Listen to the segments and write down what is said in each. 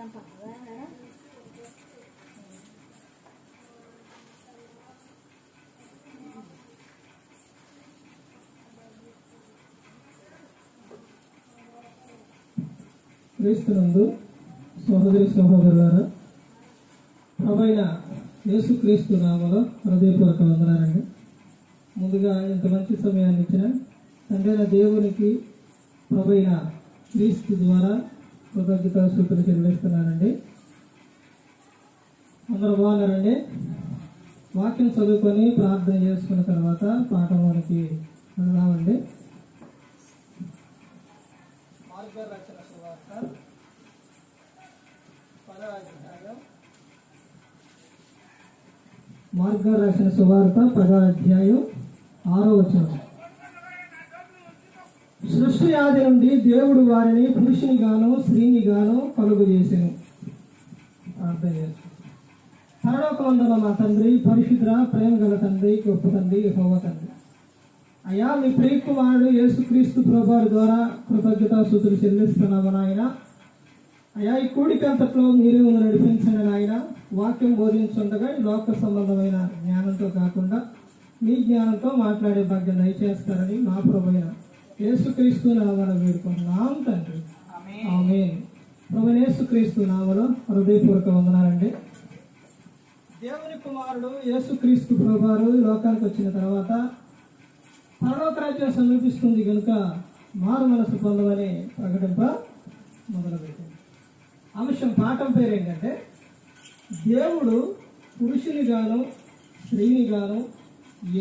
క్రీస్తునందు సహోదరి సహోదరులారా, ప్రభువైన యేసుక్రీస్తు నామములో హృదయపూర్వక వందనాలండి. ముందుగా ఇంత మంచి సమయాన్ని ఇచ్చిన తండ్రైన దేవునికి ప్రభువైన క్రీస్తు ద్వారా కృతజ్ఞతాస్తుతులు చెల్లిస్తున్నానండి. అందరూ బాగున్నారండి. వాక్యం చదువుకొని ప్రార్థన చేసుకున్న తర్వాత పాఠంలోనికి వెళ్దామండి. మార్గారు రాసిన సువార్త 10వ అధ్యాయం 6వ వచనం. సృష్టి ఆది నుండి దేవుడు వారిని పురుషుని గాను స్త్రీని గాను కలుగు చేసెను. ప్రార్థన చేస్తాను. పరలోకమందున్న మా తండ్రి, పరిశుద్ధ ప్రేమ గల తండ్రి, గొప్ప తండ్రి, యెహోవా తండ్రి, అయ్యా మీ ప్రియ కుమారుడు యేసుక్రీస్తు ప్రభువారి ద్వారా కృతజ్ఞతాస్తుతులు చెల్లిస్తున్నాము నాయన. అయ్యా ఈ కూడికంతట్లో మీరే నడిపించండి నాయన. వాక్యం బోధించుండగా లోక సంబంధమైన జ్ఞానంతో కాకుండా మీ జ్ఞానంతో మాట్లాడే భాగ్యం దయచేస్తారని మా ప్రభువైన యేసుక్రీస్తు నామమున వేడుకుంటున్నాం తండ్రి, ఆమేన్. ప్రభువైన యేసుక్రీస్తు నామములో హృదయపూర్వక వందనాలండి. దేవుని కుమారుడు యేసుక్రీస్తు ప్రభువారు లోకానికి వచ్చిన తర్వాత పరలోక రాజ్యం సమీపిస్తుంది కనుక మారు మనసు పొందమని ప్రకటింప మొదలుపెట్టింది. అంశం పాఠం పేరు ఏంటంటే, దేవుడు పురుషుని గాను స్త్రీని గాను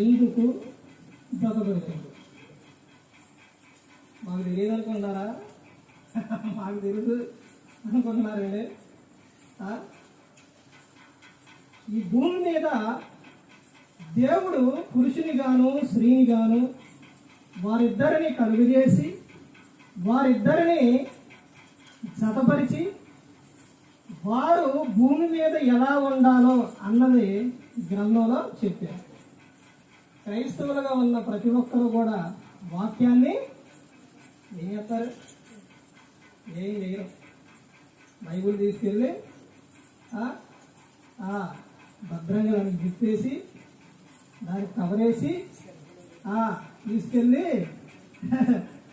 ఎందుకు జతపరిచాడు? మాకు తెలియదు అనుకుంటున్నారా? మాకు తెలుసు అనుకుంటున్నారండి. ఈ భూమి మీద దేవుడు పురుషుని గాను స్త్రీని గాను వారిద్దరిని కలుగజేసి వారిద్దరిని జతపరిచి వారు భూమి మీద ఎలా ఉండాలో అన్నది గ్రంథంలో చెప్పారు. క్రైస్తవులుగా ఉన్న ప్రతి ఒక్కరు కూడా వాక్యాన్ని ఏం చేస్తారు? ఏం చేయరు. బైబుల్ తీసుకెళ్ళి భద్రంగా దానికి గిప్పేసి దానికి కవరేసి తీసుకెళ్ళి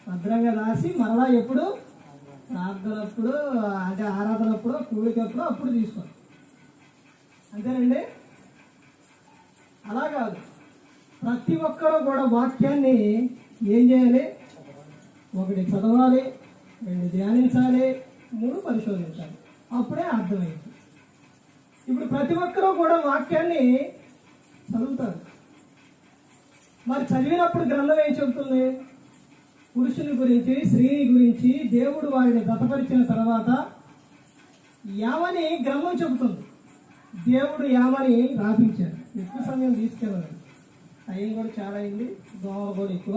భద్రంగా రాసి మరలా ఎప్పుడు ప్రార్థనప్పుడు, అంటే ఆరాధనప్పుడు, కూడికప్పుడు అప్పుడు తీసుకోండి. అంతేనండి. అలా కాదు, ప్రతి ఒక్కరూ కూడా వాక్యాన్ని ఏం చేయాలి? 1 చదవాలి, 2 ధ్యానించాలి, 3 పరిశోధించాలి. అప్పుడే అర్థమైంది. ఇప్పుడు ప్రతి ఒక్కరూ కూడా వాక్యాన్ని చదువుతారు. మరి చదివినప్పుడు గ్రంథం ఏం చెబుతుంది? పురుషుని గురించి స్త్రీని గురించి దేవుడు వారిని జతపరిచిన తర్వాత యామని గ్రంథం చెబుతుంది. దేవుడు యామని రాపించాడు. ఎక్కువ సమయం తీసుకెళ్ళాలి. టైం కూడా చాలా అయింది, దోమలు కూడా ఎక్కువ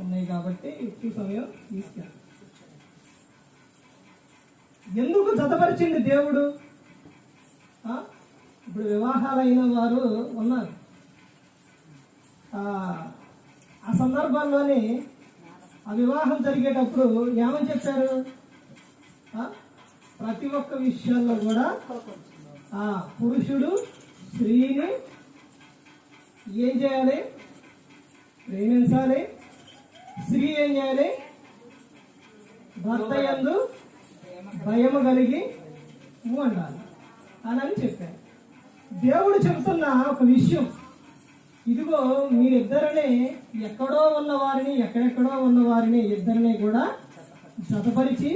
ఉన్నాయి కాబట్టి ఎక్కువ సమయం తీసుకెళ్ళాలి. ఎందుకు జతపరిచింది దేవుడు? ఇప్పుడు వివాహాలైన వారు ఉన్నారు. ఆ సందర్భాల్లోని ఆ వివాహం జరిగేటప్పుడు ఏమని చెప్పారు? ప్రతి ఒక్క విషయాల్లో కూడా పురుషుడు స్త్రీని ఏం చేయాలి? ప్రేమించాలి. స్త్రీ ఏం చేయాలి? భర్త యందు భయము కలిగి ఉండాలి అని చెప్పారు. దేవుడు చెబుతున్న ఒక విషయం, ఇదిగో మీరిద్దరిని ఎక్కడో ఉన్న వారిని ఎక్కడెక్కడో ఉన్న వారిని ఇద్దరిని కూడా జతపరిచి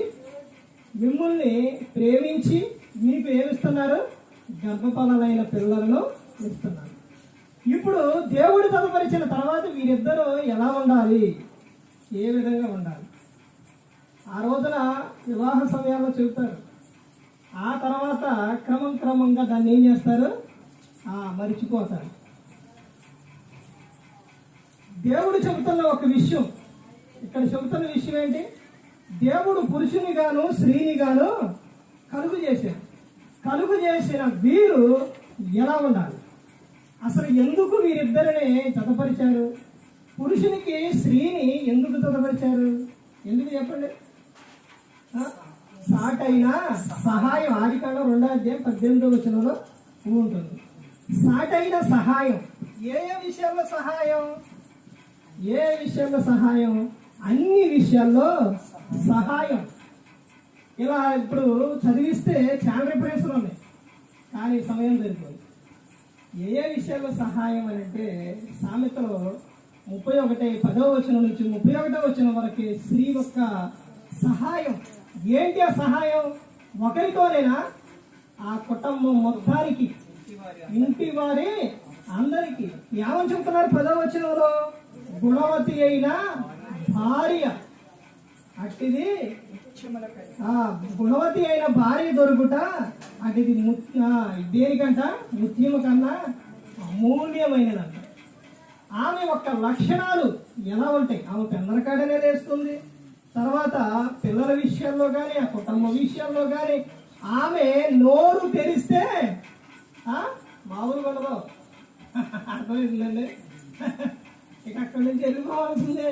మిమ్మల్ని ప్రేమించి మీకు ఏమిస్తున్నారు? గర్భఫలమైన పిల్లలను ఇస్తున్నారు. ఇప్పుడు దేవుడు జతపరిచిన తర్వాత వీరిద్దరూ ఎలా ఉండాలి? ఏ విధంగా ఉండాలి? ఆ రోజున వివాహ సమయాల్లో చెబుతారు. ఆ తర్వాత క్రమంగా దాన్ని ఏం చేస్తారు? మరిచిపోతారు. దేవుడు చెబుతున్న ఒక విషయం, ఇక్కడ చెబుతున్న విషయం ఏంటి? దేవుడు పురుషుని గాను స్త్రీని గాను కలుగు చేశారు. కలుగు చేసిన వీరు ఎలా ఉండాలి? అసలు ఎందుకు వీరిద్దరిని జతపరిచారు? పురుషునికి స్త్రీని ఎందుకు జతపరిచారు? ఎందుకు చెప్పండి? సాటైన సహాయం. ఆదికాండం 2:18 ఉంటుంది. సాటైన సహాయం. ఏ విషయంలో సహాయం? ఏ విషయంలో సహాయం? అన్ని విషయాల్లో సహాయం. ఇలా ఇప్పుడు చదివిస్తే చాలా రిఫరెన్స్లు ఉన్నాయి, కానీ సమయం సరిపోదు. ఏ విషయాల్లో సహాయం అని అంటే సామెతలో 31:10 నుంచి 31 వరకు స్త్రీ యొక్క సహాయం. ఏంటి ఆ సహాయం? ఒకరితోనేనా? ఆ కుటుంబం మొత్తానికి, ఇంటి వారి అందరికి. ఏమని చెప్తున్నారు 10 గుణవతి అయిన భార్య. అట్టిది గుణవతి అయిన భార్య దొరుకుట అటుది దేనికంట? ముత్యము కన్నా అమూల్యమైనదంట. ఆమె యొక్క లక్షణాలు ఎలా ఉంటాయి? ఆమె పెందరకాడనే వేస్తుంది. తర్వాత పిల్లల విషయాల్లో కానీ, ఆ కుటుంబ విషయాల్లో కానీ ఆమె నోరు తెరిస్తే మామూలుగా ఉండదు. అర్థమైందండి. ఇక అక్కడి నుంచి వెళ్ళిపోవాల్సిందే,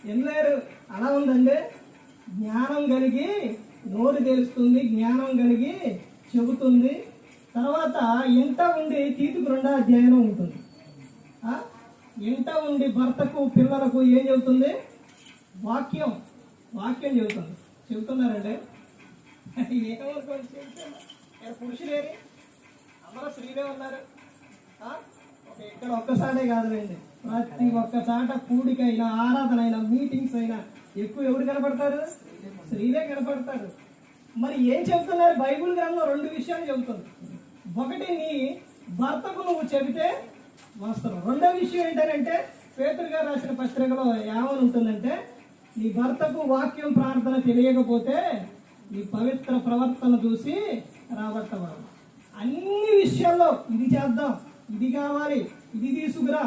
వెళ్ళారు. అలా ఉందండి. జ్ఞానం కలిగి నోరు తెలుస్తుంది, జ్ఞానం కలిగి చెబుతుంది. తర్వాత ఇంట ఉండి తీతుకు 2 ఉంటుంది. ఇంట ఉండి భర్తకు పిల్లలకు ఏం చెబుతుంది? వాక్యం చెబుతుంది. చెబుతున్నారండి. ఏమనుకోండి, పురుషులేరి అందరూ స్త్రీలే ఉన్నారు. ఇక్కడ ఒక్కసారే కాదులేండి, ప్రతి ఒక్క చాట కూడికైనా, ఆరాధన అయినా, మీటింగ్స్ అయినా ఎక్కువ ఎవరు కనపడతారు? స్త్రీలే కనపడతారు. మరి ఏం చెబుతున్నారు? బైబిల్ గ్రంథంలో 2 విషయాలు చెబుతుంది. ఒకటి, నీ భర్తకు నువ్వు చెబితే వాస్తవం. రెండో విషయం ఏంటంటే పేతురు గారు రాసిన పత్రికలో ఏమని ఉంటుందంటే, నీ భర్తకు వాక్యం ప్రార్థన తెలియకపోతే నీ పవిత్ర ప్రవర్తన చూసి రాబట్టవాడు. అన్ని విషయాల్లో ఇది చేద్దాం, ఇది కావాలి, ఇది తీసుకురా,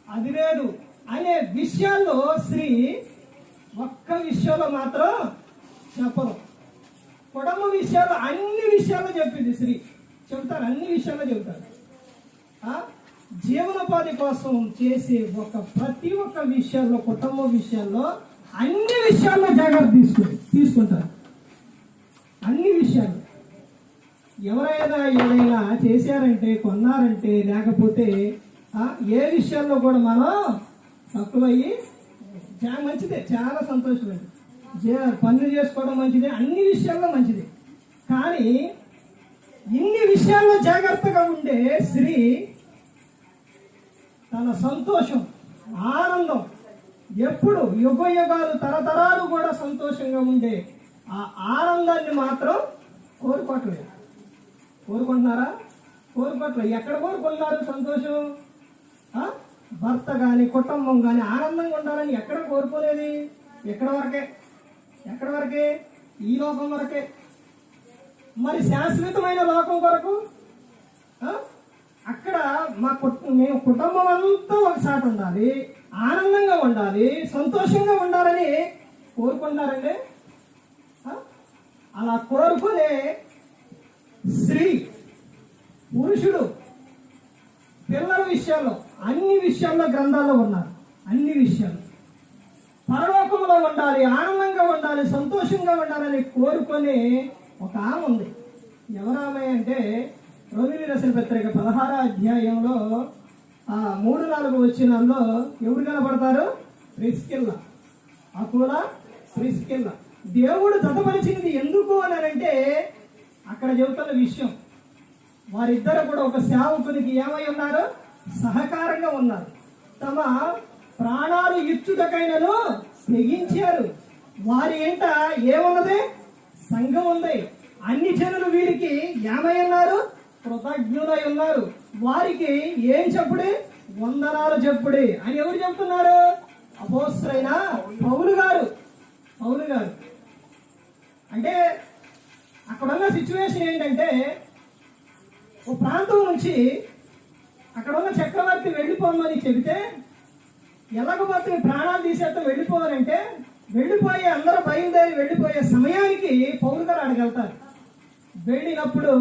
అది లేదు అనే విషయాల్లో స్త్రీ ఒక్క విషయంలో మాత్రం చెప్పరు. కుటుంబ విషయాల్లో అన్ని విషయాల్లో చెప్పింది స్త్రీ. చెబుతారు, అన్ని విషయాల్లో చెబుతారు. జీవనోపాధి కోసం చేసే ప్రతి ఒక్క విషయాల్లో, కుటుంబ విషయాల్లో, అన్ని విషయాల్లో జాగ్రత్త తీసుకుంటారు. అన్ని విషయాలు. ఎవరైనా ఏదైనా చేశారంటే, కొన్నారంటే, లేకపోతే ఏ విషయాల్లో కూడా మనం తక్కువయ్యి, మంచిదే, చాలా సంతోషమండి. పనులు చేసుకోవడం మంచిదే, అన్ని విషయాల్లో మంచిది. కానీ ఇన్ని విషయాల్లో జాగ్రత్తగా ఉండే స్త్రీ తన సంతోషం, ఆనందం ఎప్పుడు యుగాలు తరతరాలు కూడా సంతోషంగా ఉండే ఆ ఆనందాన్ని మాత్రం కోరుకోవట్లేదు. కోరుకుంటున్నారా? కోరుకోవట్లేదు. ఎక్కడ కోరుకుంటున్నారు సంతోషం? భర్త కానీ, కుటుంబం కానీ ఆనందంగా ఉండాలని ఎక్కడ కోరుకోలేదు. ఎక్కడ వరకే? ఈ లోకం వరకే. మరి శాశ్వతమైన లోకం కొరకు అక్కడ మేము కుటుంబం అంతా ఒకసారి ఉండాలి, ఆనందంగా ఉండాలి, సంతోషంగా ఉండాలని కోరుకుంటున్నారండి. అలా కోరుకునే స్త్రీ, పురుషుడు పిల్లల విషయాల్లో, అన్ని విషయాల్లో గ్రంథాల్లో ఉన్నారు. అన్ని విషయాలు పరలోకంలో ఉండాలి, ఆనందంగా ఉండాలి, సంతోషంగా ఉండాలని కోరుకొని ఒక ఆమె ఉంది. ఎవరామె అంటే రోమిలి రాసిన పత్రిక 16వ అధ్యాయంలో 3-4 వచనాల్లో ఎవరు కనపడతారు? Priscilla, Aquila, Priscilla. దేవుడు జతపరిచినది ఎందుకు అని అంటే అక్కడ చెబుతున్న విషయం, వారిద్దరు కూడా ఒక సేవకునికి ఏమై ఉన్నారు? సహకారంగా ఉన్నారు. తమ ప్రాణాలు ఇచ్చుటకైనను తెగించారు. వారి ఏంట ఏమున్నది? సంఘం ఉంది. అన్ని జనులు వీరికి ఏమై ఉన్నారు? కృతజ్ఞులై ఉన్నారు. వారికి ఏం చెప్పుడే? వందనాలు చెప్పుడే అని ఎవరు చెప్తున్నారు? అపోస్తలుడైన పౌలు గారు. అంటే అక్కడ ఉన్న సిచ్యువేషన్ ఏంటంటే, ఓ ప్రాంతం నుంచి అక్కడ ఉన్న చక్రవర్తి వెళ్ళిపోమని చెబితే, ఎలాగపోతే ప్రాణాలు తీసేస్తాం వెళ్ళిపోవాలంటే, వెళ్ళిపోయి అందరూ బయలుదేరి వెళ్ళిపోయే సమయానికి పౌలు గారు అడగలుగుతారు. వెళ్ళినప్పుడు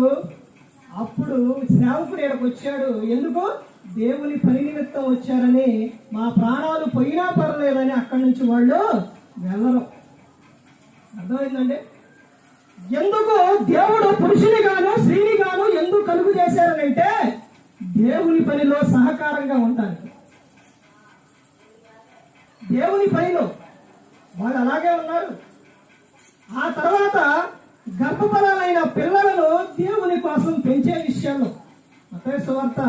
అప్పుడు సేవకుడు ఇక్కడికి వచ్చాడు. ఎందుకు? దేవుని పని నిమిత్తం వచ్చారని, మా ప్రాణాలు పోయినా పర్లేదని అక్కడి నుంచి వాళ్ళు వెళ్ళరు. అర్థమైందండి? ఎందుకు దేవుడు పురుషుని గాను స్త్రీని గాను ఎందుకు కలుగు చేశారనంటే దేవుని పనిలో సహకారంగా ఉంటాను. దేవుని పనిలో వాళ్ళు అలాగే ఉన్నారు. ఆ తర్వాత గర్భఫలాలైన పిల్లలను దేవుని కోసం పెంచే విషయంలో మత్తయి సువార్త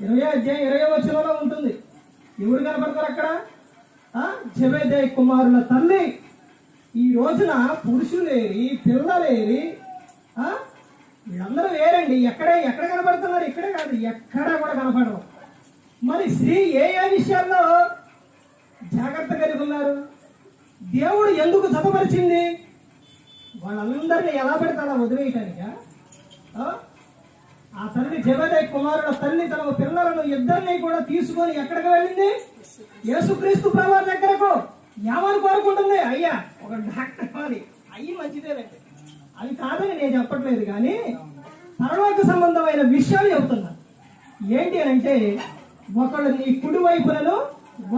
20 ఉంటుంది. ఎవరు కనపడతారు అక్కడ? జెబెదయి కుమారుల తల్లి. ఈ రోజున పురుషులేరి పిల్లలేరి వీళ్ళందరూ వేరండి. ఎక్కడ కనపడుతున్నారు? ఇక్కడే కాదు, ఎక్కడ కూడా కనపడరు. మరి స్త్రీ ఏ విషయాల్లో జాగ్రత్త కలిగి ఉన్నారు? దేవుడు ఎందుకు జతపరిచింది? వాళ్ళందరినీ ఎలా పెడితే అలా వదిలేయటానిక? ఆ తల్లి జెబెదయి కుమారుల తల్లి తన పిల్లలను ఇద్దరిని కూడా తీసుకొని ఎక్కడికి వెళ్ళింది? యేసుక్రీస్తు ప్రభువు దగ్గరకు. ఏమని కోరుకుంటుంది? అయ్యా ఒక డాక్టర్ కావాలి. అయ్యి మంచిదేనండి, అది కాదని నేను చెప్పట్లేదు, కానీ పరలోక సంబంధమైన విషయాలు చెబుతున్నాను. ఏంటి అని అంటే, ఒకళ్ళు నీ కుడి వైపులను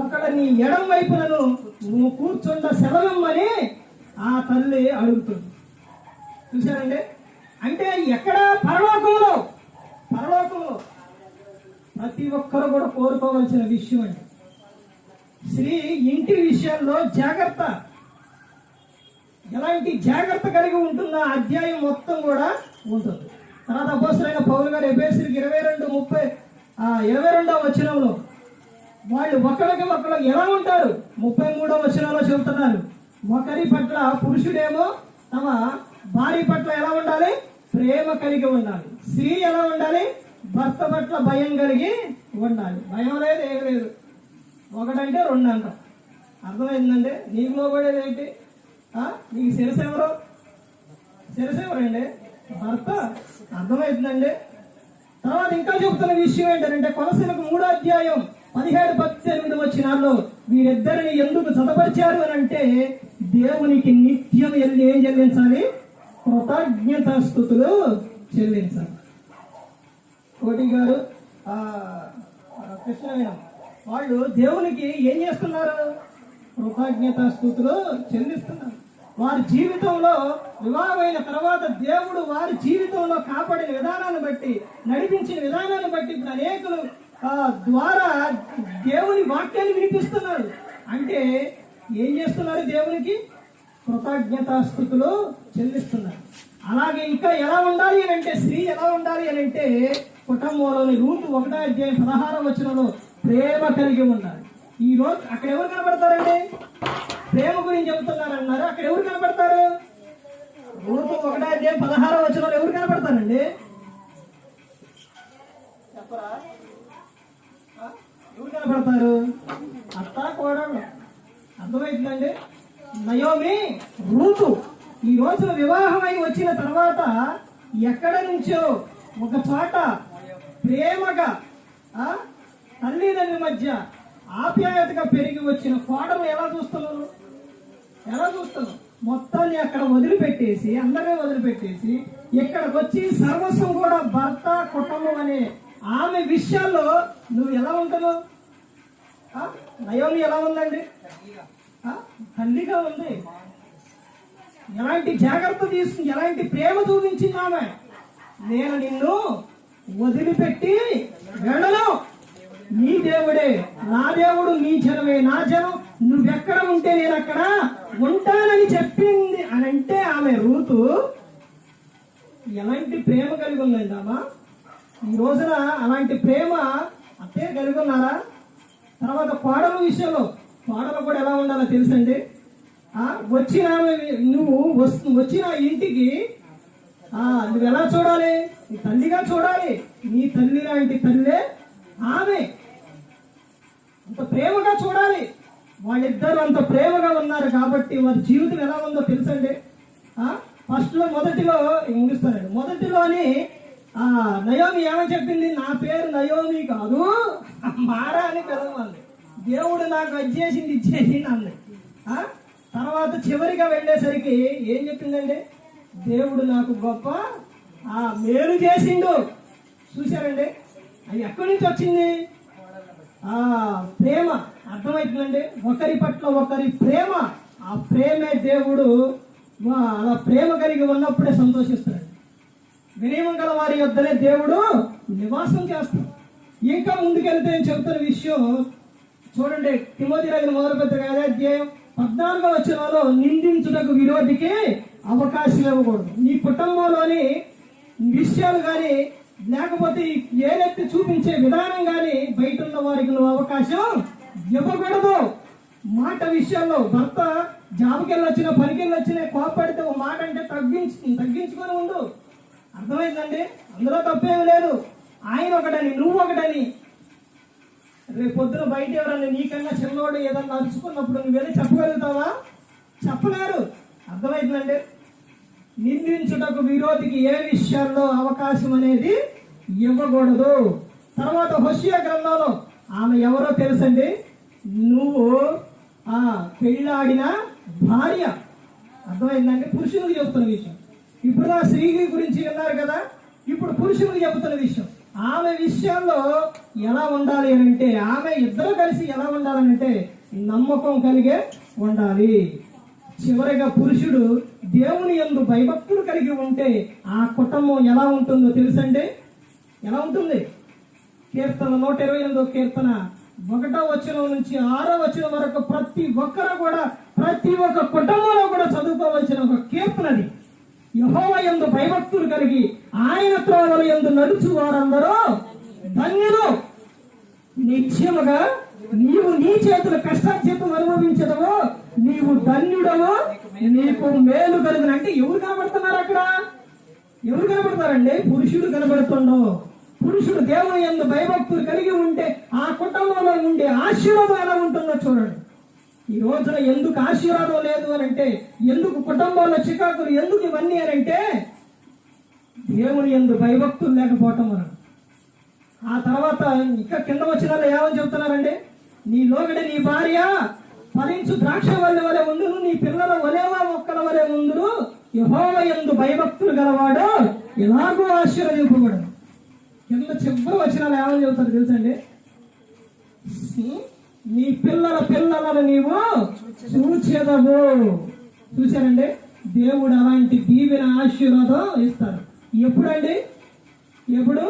ఒకళ్ళు నీ ఎడం వైపులను నువ్వు కూర్చుండ సెలవమ్మని ఆ తల్లి అడుగుతుంది. చూశారండి? అంటే ఎక్కడ? పరలోకంలో ప్రతి ఒక్కరు కూడా కోరుకోవాల్సిన విషయం అండి. స్త్రీ ఇంటి విషయంలో జాగ్రత్త, ఎలాంటి జాగ్రత్త కలిగి ఉంటుందో అధ్యాయం మొత్తం కూడా ఉంటుంది. తర్వాత అపోస్తలుడైన పౌలు గారు ఎఫెసీయులకు 22వ వచనంలో వాళ్ళు ఒకరికి ఒకరు ఎలా ఉంటారు? 33వ వచనంలో చెబుతున్నారు. ఒకరి పట్ల పురుషుడేమో తమ భార్య పట్ల ఎలా ఉండాలి? ప్రేమ కలిగి ఉండాలి. స్త్రీ ఎలా ఉండాలి? భర్త పట్ల భయం కలిగి ఉండాలి. భయం లేదు, ఏం లేదు. ఒకటంటే రెండు అంటాం. అర్థమైందండి? నీకు లోబడేది ఏంటి? నీకు శిరసెవరు? శిరసెవరండి? భర్త. అర్థమవుతుందండి? తర్వాత ఇంకా చెప్తున్న విషయం ఏంటంటే, కొలసీలకు 3వ అధ్యాయం 17-18 వచనాల్లో వీరిద్దరిని ఎందుకు జతపరిచారు అని అంటే, దేవునికి నిత్యం ఏం చెల్లించాలి? కృతజ్ఞతాస్తుతులు చెల్లించాలి. కోటి గారు కృష్ణవేణం వాళ్ళు దేవునికి ఏం చేస్తున్నారు? కృతజ్ఞతాస్తుతులు చెల్లిస్తున్నారు. వారి జీవితంలో వివాహమైన తర్వాత దేవుడు వారి జీవితంలో కాపాడిన విధానాన్ని బట్టి, నడిపించిన విధానాన్ని బట్టి ఇప్పుడు అనేకులు ద్వారా దేవుని వాక్యాన్ని వినిపిస్తున్నారు. అంటే ఏం చేస్తున్నారు? దేవునికి కృతజ్ఞతాస్తుతులు చెల్లిస్తున్నారు. అలాగే ఇంకా ఎలా ఉండాలి అని అంటే, స్త్రీ ఎలా ఉండాలి అని అంటే, కుటుంబంలోని రూతు 1వ అధ్యాయం 16వ వచనంలో ప్రేమ కలిగి ఉండాలి. ఈ రోజు అక్కడ ఎవరు కనబడతారండి? ప్రేమ గురించి చెబుతున్నారన్నారు. అక్కడ ఎవరు కనపడతారు? రూతు 1వ అధ్యాయం 16వ వచనంలో ఎవరు కనపడతారండి? చెప్పరా? ఎవరు కనపడతారు? అత్త, కోడళ్ళు. అర్థమవుతుందండి? నయోమి, రూతు ఈ రోజున వివాహమై వచ్చిన తర్వాత ఎక్కడ నుంచో ఒక చోట ప్రేమగా తల్లిదండ్రుల మధ్య ఆప్యాయతగా పెరిగి వచ్చిన కోడలు ఎలా చూస్తున్నారు? మొత్తాన్ని అక్కడ వదిలిపెట్టేసి, అందరినీ వదిలిపెట్టేసి ఇక్కడికి వచ్చి సర్వస్వం కూడా భర్త, కుటుంబం అనే ఆమె విషయాల్లో నువ్వు ఎలా ఉంటావు? నయోమి ఎలా ఉందండి? తల్లిగా ఉంది. ఎలాంటి జాగ్రత్త తీసుకుని, ఎలాంటి ప్రేమ చూపించింది ఆమె. నేను నిన్ను వదిలిపెట్టి వెళ్ళను, నీ దేవుడే నా దేవుడు, నీ జనమే నా జనం, నువ్వెక్కడ ఉంటే నేను అక్కడ ఉంటానని చెప్పింది అని అంటే ఆమె రూతు ఎలాంటి ప్రేమ కలిగి ఉందండి ఆమె. ఈ రోజున అలాంటి ప్రేమ అత్తే కలిగి ఉన్నారా? తర్వాత కోడల విషయంలో కోడలు కూడా ఎలా ఉండాలో తెలుసండి. వచ్చిన నువ్వు వచ్చిన ఇంటికి నువ్వు ఎలా చూడాలి? నీ తల్లిగా చూడాలి. నీ తల్లి లాంటి తల్లే ఆమె, అంత ప్రేమగా చూడాలి. వాళ్ళిద్దరు అంత ప్రేమగా ఉన్నారు కాబట్టి వారి జీవితం ఎలా ఉందో తెలుసండి. మొదటిలో ముగిస్తానండి. మొదటిలోని నయోమి ఏమని చెప్పింది? నా పేరు నయోమి కాదు, మారా అని పిలవండి. దేవుడు నాకు ఇచ్చేసింది అంది. తర్వాత చివరిగా వెళ్ళేసరికి ఏం చెప్పిందండి? దేవుడు నాకు గొప్ప మేలు చేసిండు. చూశారండి? అది ఎక్కడి నుంచి వచ్చింది? ప్రేమ. అర్థమవుతుందండి? ఒకరి పట్ల ఒకరి ప్రేమ. ఆ ప్రేమే దేవుడు అలా ప్రేమ కలిగి ఉన్నప్పుడే సంతోషిస్తాడు. వినయం గల వారి యొద్దనే దేవుడు నివాసం చేస్తాడు. ఇంకా ముందుకెళ్తే చెబుతున్న విషయం చూడండి, తిమోతి రాసిన మొదటి పత్రిక 5వ అధ్యాయం 14వ వచనంలో నిందించుటకు విరోధికి అవకాశం ఇవ్వకూడదు. నీ కుటుంబంలోని విషయాలు కానీ లేకపోతే ఏదైతే చూపించే విధానం కానీ బయట ఉన్న వారికి నువ్వు అవకాశం ఇవ్వకూడదు. మాట విషయాల్లో భర్త జాబుకెళ్ళి వచ్చిన పనికెళ్ళి వచ్చిన కోపడితే ఒక మాట అంటే తగ్గించుకొని ఉండు. అర్థమైందండి? అందులో తప్పేమి లేదు. ఆయన ఒకటని నువ్వు ఒకటని రేపు పొద్దున బయట ఎవరన్నా నీకన్నా చిన్నవాడు ఏదన్నా అరుచుకున్నప్పుడు నువ్వు వెళ్ళి చెప్పగలుగుతావా? చెప్పలేరు. అర్థమైందండి? నిందించుటకు విరోధికి ఏ విషయాల్లో అవకాశం అనేది ఇవ్వకూడదు. తర్వాత హోషేయ గ్రంథంలో ఆమె ఎవరో తెలుసండి, నువ్వు పెళ్ళాడిన భార్య. అర్థమైందండి? పురుషులకు చెబుతున్న విషయం. ఇప్పుడు ఆ స్త్రీ గురించి విన్నారు కదా, ఇప్పుడు పురుషులకు చెబుతున్న విషయం. ఆమె విషయాల్లో ఎలా ఉండాలి అని అంటే, ఆమె ఇద్దరు కలిసి ఎలా ఉండాలనంటే నమ్మకం కలిగే ఉండాలి. చివరిగా పురుషుడు దేవుని యందు భయభక్తులు కలిగి ఉంటే ఆ కుటుంబం ఎలా ఉంటుందో తెలుసండి? ఎలా ఉంటుంది? కీర్తన 128వ కీర్తన 1వ వచనం నుంచి 6వ వచనం వరకు ప్రతి ఒక్కరు కూడా ప్రతి ఒక్క కుటుంబంలో కూడా చదువుకోవలసిన ఒక కీర్తనది. యెహోవా యందు భయభక్తులు కలిగి ఆయన త్రోవల యందు నడుచు వారందరూ ధన్యులు. నిశ్చయముగా నీవు నీ చేతుల కష్టార్జితం అనుభవించదవో నీవు ధన్యుడవో, నీకు మేలు కలుగును. అంటే ఎవరు కనబడుతున్నారు అక్కడ? ఎవరు కనబడతారండి? పురుషుడు కనబడుతుండవు. పురుషుడు దేవుని యందు భయభక్తులు కలిగి ఉంటే ఆ కుటుంబంలో ఉండే ఆశీర్వాదం ఎలా ఉంటుందో చూడండి. ఈ రోజున ఎందుకు ఆశీర్వాదం లేదు అని అంటే, ఎందుకు కుటుంబంలో చికాకులు, ఎందుకు ఇవన్నీ అని అంటే దేవుని యందు భయభక్తులు లేకపోవటం వలన. ఆ తర్వాత ఇంకా కింద వచ్చిన ఏమని చెప్తున్నారండి? నీ లోగడి నీ భార్య ఫలించు ద్రాక్ష వల్లె వలె ఉండును, నీ పిల్లల వలేవా మొక్కల వలె ఉండును, యెహోవా యందు భయభక్తులు గలవాడు ఎలాగో ఆశీర్వదింపబడను. కింద చివరి వచనాలు ఏమని చెబుతారు తెలుసండి? నీ పిల్లల పిల్లలను నీవు చూచెదవు. చూశారండి? దేవుడు అలాంటి దీవెన ఆశీర్వాదం ఇస్తాడు. ఎప్పుడండి? ఎప్పుడు?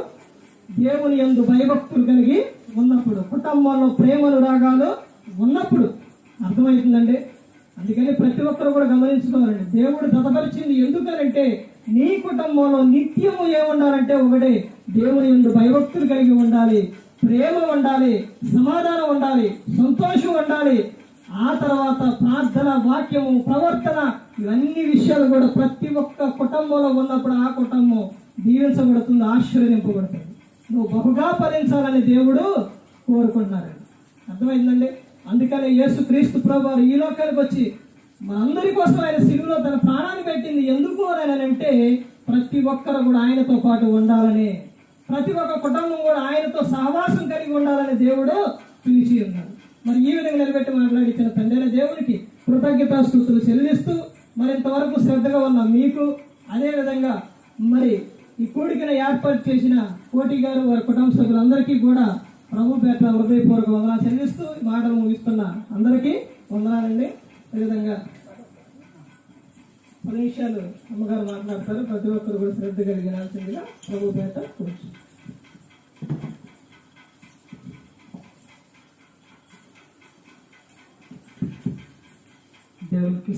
దేవుని యందు భయభక్తులు కలిగి ఉన్నప్పుడు, కుటుంబంలో ప్రేమలు రాగాలు ఉన్నప్పుడు. అర్థమవుతుందండి? అందుకని ప్రతి ఒక్కరు కూడా గమనించుకోవాలండి. దేవుడు జతపరిచింది ఎందుకనంటే నీ కుటుంబంలో నిత్యము ఏముండాలంటే ఒకటే, దేవుని యందు భయభక్తులు కలిగి ఉండాలి, ప్రేమ ఉండాలి, సమాధానం ఉండాలి, సంతోషం ఉండాలి. ఆ తర్వాత ప్రార్థన, వాక్యము, ప్రవర్తన, ఇవన్నీ విషయాలు కూడా ప్రతి ఒక్క కుటుంబంలో ఉన్నప్పుడు ఆ కుటుంబం దీవించబడుతుంది, ఆశీర్వదింపబడుతుంది. నువ్వు బహుగా ఫలించాలని దేవుడు కోరుకుంటున్నారండి. అర్థమైందండి? అందుకనే యేసుక్రీస్తు ప్రభువారు ఈ లోకానికి వచ్చి మనందరి కోసం ఆయన శిలువలో తన ప్రాణాన్ని పెట్టింది. ఎందుకు అని అంటే ప్రతి ఒక్కరు కూడా ఆయనతో పాటు ఉండాలని, ప్రతి ఒక్క కుటుంబం కూడా ఆయనతో సహవాసం కలిగి ఉండాలని దేవుడు పిలిచి ఉన్నాడు. మరి ఈ విధంగా నిలబెట్టి మాట్లాడించిన తండ్రి దేవునికి కృతజ్ఞతాస్తుతులు చెల్లిస్తూ మరింతవరకు శ్రద్ధగా ఉన్న మీకు, అదేవిధంగా మరి ఈ కూడికను ఏర్పాటు చేసిన కోటి గారు వారి కుటుంబ సభ్యులందరికీ కూడా ప్రభు పేట హృదయపూర్వక వందనాలు చెల్లిస్తూ మాటలు ముగిస్తున్న అందరికీ వందనాలండి. అదేవిధంగా 10 నిమిషాలు అమ్మగారు మాట్లాడతారు. ప్రతి ఒక్కరు కూడా శ్రద్ధ కలిగినాల్సిందిగా ప్రభు పేట కూర్చు. దేవునికి